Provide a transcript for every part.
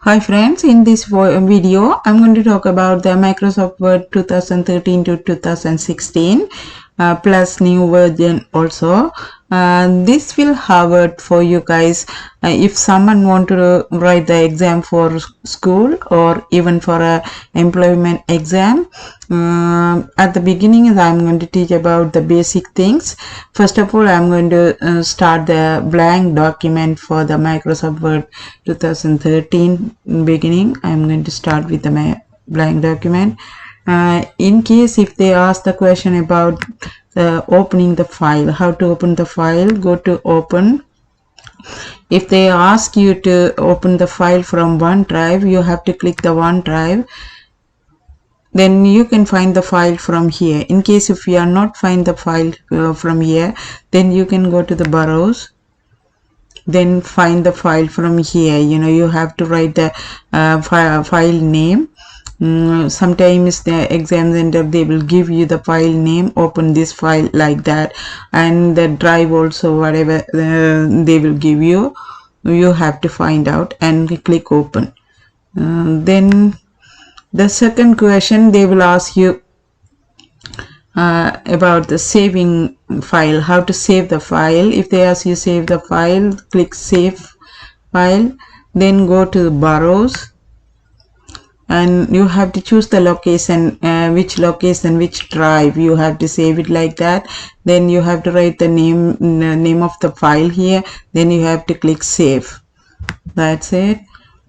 Hi friends, in this video I'm going to talk about the Microsoft Word 2013 to 2016 plus new version also. This will have it for you guys if someone want to write the exam for school or even for a employment exam. At the beginning I'm going to teach about the basic things. First of all, I'm going to start the blank document for the Microsoft Word 2013 beginning. I'm going to start with the blank document. In case if they ask the question about opening the file, how to open the file, go to open. If they ask you to open the file from OneDrive, you have to click the OneDrive. Then you can find the file from here. In case if you are not find the file from here, then you can go to the Browse, then find the file from here. You have to write the file name. Sometimes the exam center they will give you the file name, open this file like that, and the drive also, whatever they will give you, you have to find out and click open. Then the second question they will ask you about the saving file, how to save the file. If they ask you save the file, click save file, then go to Browse, and you have to choose the location, which location, which drive you have to save it like that. Then you have to write the name of the file here, then you have to click save. That's it.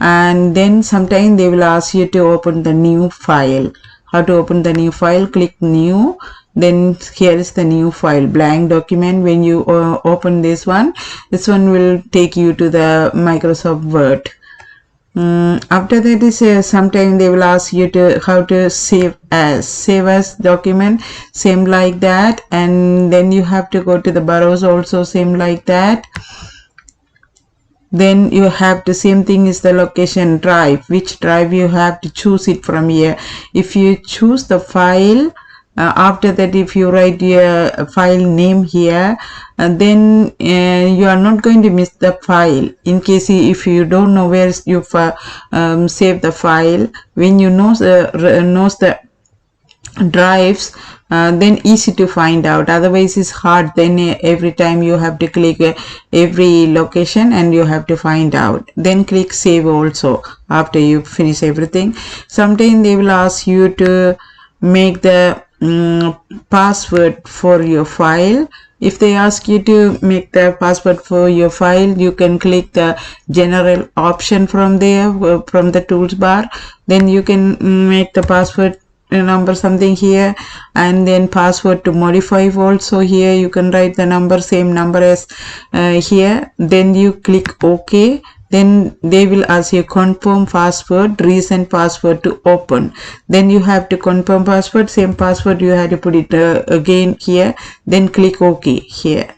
And then sometime they will ask you to open the new file. How to open the new file? Click new, then here is the new file, blank document. When you open this one will take you to the Microsoft Word. After that is sometime they will ask you to how to save as document, same like that. And then you have to go to the Browse, also same like that. Then you have to same thing is the location, drive, which drive you have to choose it from here. If you choose the file, after that if you write your file name here, then you are not going to miss the file. In case if you don't know where you save the file, when you knows the drives, then easy to find out. Otherwise it's hard, then every time you have to click every location and you have to find out. Then click save also after you finish everything. Sometimes they will ask you to make the password for your file. If they ask you to make the password for your file, you can click the general option from there, from the tools bar. Then you can make the password number something here, and then password to modify also here. You can write the number, same number as here. Then you click OK. Then they will ask you confirm password, recent password to open. Then you have to confirm password, same password you have to put it again here. Then click OK here.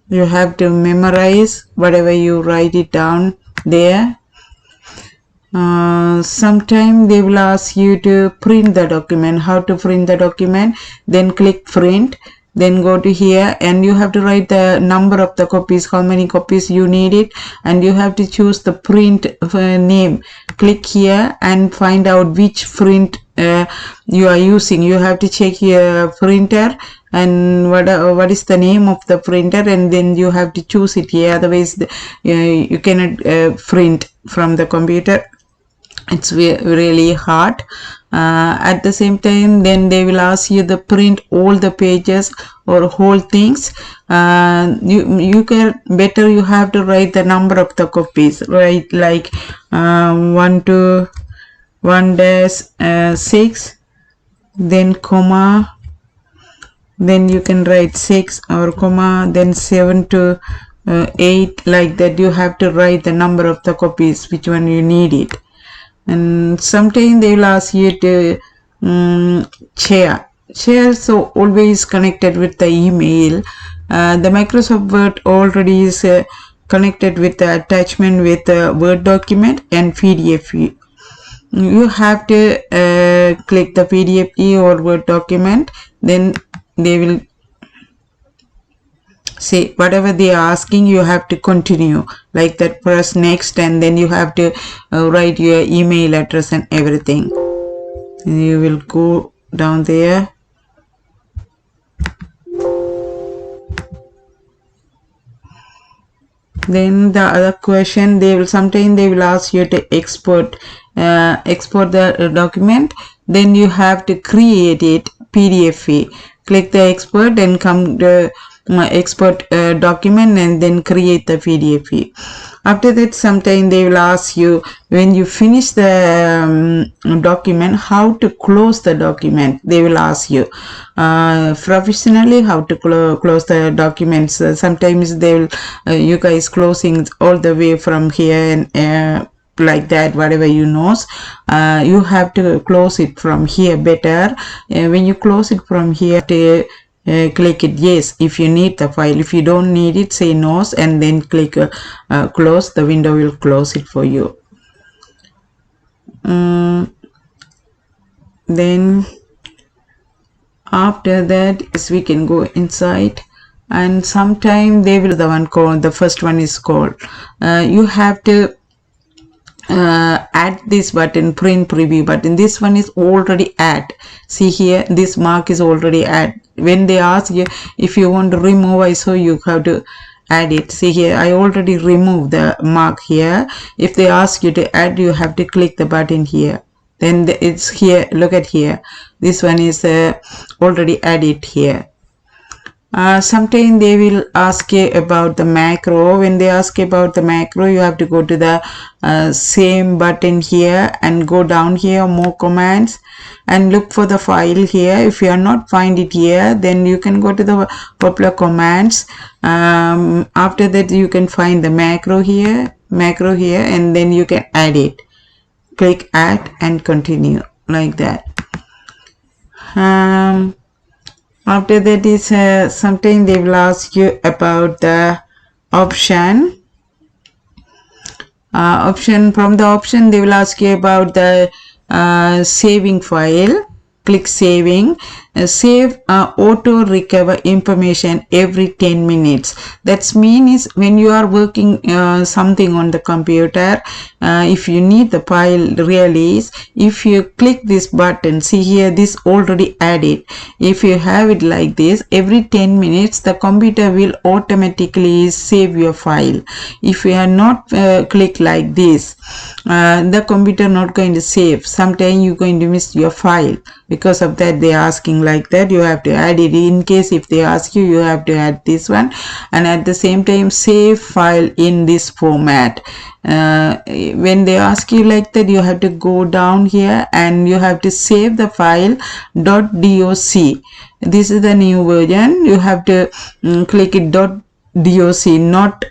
You have to memorize whatever you write it down there. Sometime they will ask you to print the document. How to print the document? Then click print, then go to here, and you have to write the number of the copies, how many copies you need it, and you have to choose the print name. Click here and find out which print you are using. You have to check your printer and what is the name of the printer, and then you have to choose it here. Otherwise you cannot print from the computer. It's really hard. At the same time, then they will ask you to print all the pages or whole things. You can better, you have to write the number of the copies, right? Like 1 to 1-6, then comma, then you can write 6 or comma, then 7 to 8, like that. You have to write the number of the copies, which one you need it. And sometimes they will ask you to share, so always connected with the email. The Microsoft Word already is connected with the attachment with the Word document and PDF. You have to click the PDF or Word document, then they will See, whatever they are asking, you have to continue like that. Press next, and then you have to write your email address and everything. And you will go down there. Then the other question, they will sometimes they will ask you to export the document. Then you have to create it PDF. Click the export and come to export document, and then create the PDF. After that, sometime they will ask you, when you finish the document, how to close the document. They will ask you professionally how to close the documents. Sometimes they will you guys closing all the way from here and like that, whatever you knows, you have to close it from here better. When you close it from here, to click it yes if you need the file. If you don't need it, say no, and then click close. The window will close it for you. Then after that, yes, we can go inside, and sometime they will the one called, the first one is called you have to add this button, print preview button. This one is already add. See here, this mark is already add. When they ask you if you want to remove, I saw you have to add it. See here, I already removed the mark here. If they ask you to add, you have to click the button here. Then it's here, look at here, this one is already added here. Sometimes they will ask you about the macro. When they ask about the macro, you have to go to the same button here and go down here, more commands, and look for the file here. If you are not find it here, then you can go to the popular commands. After that, you can find the macro here, and then you can add it. Click add and continue like that. After that is sometimes they will ask you about the option. From the option they will ask you about the saving file. Click saving. Save auto recover information every 10 minutes. That means when you are working something on the computer, if you need the file release, if you click this button, see here, this already added. If you have it like this, every 10 minutes the computer will automatically save your file. If you are not click like this, the computer not going to save. Sometimes you're going to miss your file. Because of that, they are asking like that. You have to add it. In case if they ask you, you have to add this one, and at the same time save file in this format. When they ask you like that, you have to go down here and you have to save the file .doc. This is the new version. You have to click it .doc, not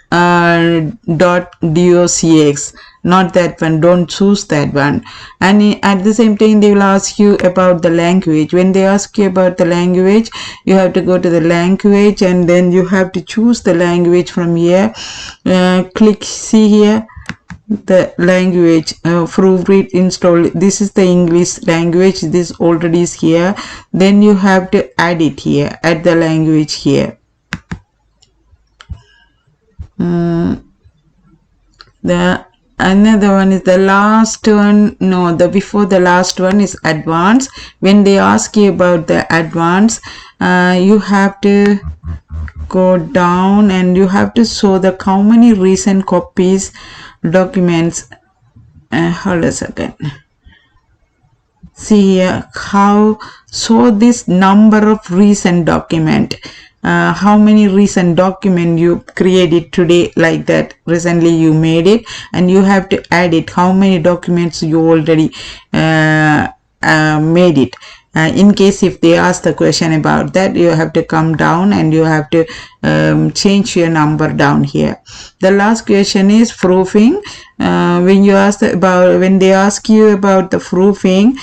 .docx, not that one. Don't choose that one. And at the same time they will ask you about the language. When they ask you about the language, you have to go to the language, and then you have to choose the language from here. Click, see here, the language, proofread install. This is the English language. This already is here. Then you have to add it here, add the language here. Another one is the last one. No, the before the last one is advanced. When they ask you about the advanced, you have to go down and you have to show the how many recent copies documents. Hold a second. See here, how show this number of recent document. How many recent document you created today, like that. Recently you made it, and you have to add it. How many documents you already made it. In case if they ask the question about that, you have to come down and you have to change your number down here. The last question is proofing. When you ask about, when they ask you about the proofing,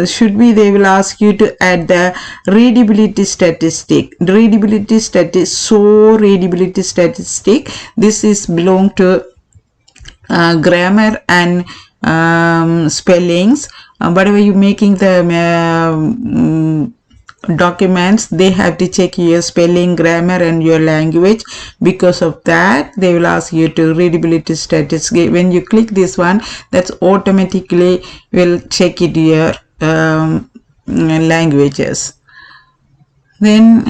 should be, they will ask you to add the readability statistic. Readability statistic, so readability statistic, this is belong to grammar and spellings. Whatever you making the documents, they have to check your spelling, grammar and your language. Because of that, they will ask you to readability status. When you click this one, that's automatically will check it your languages. Then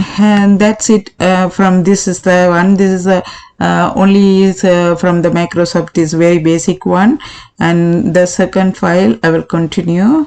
that's it. From this is the one, this is a only is from the Microsoft, is very basic one. And the second file I will continue.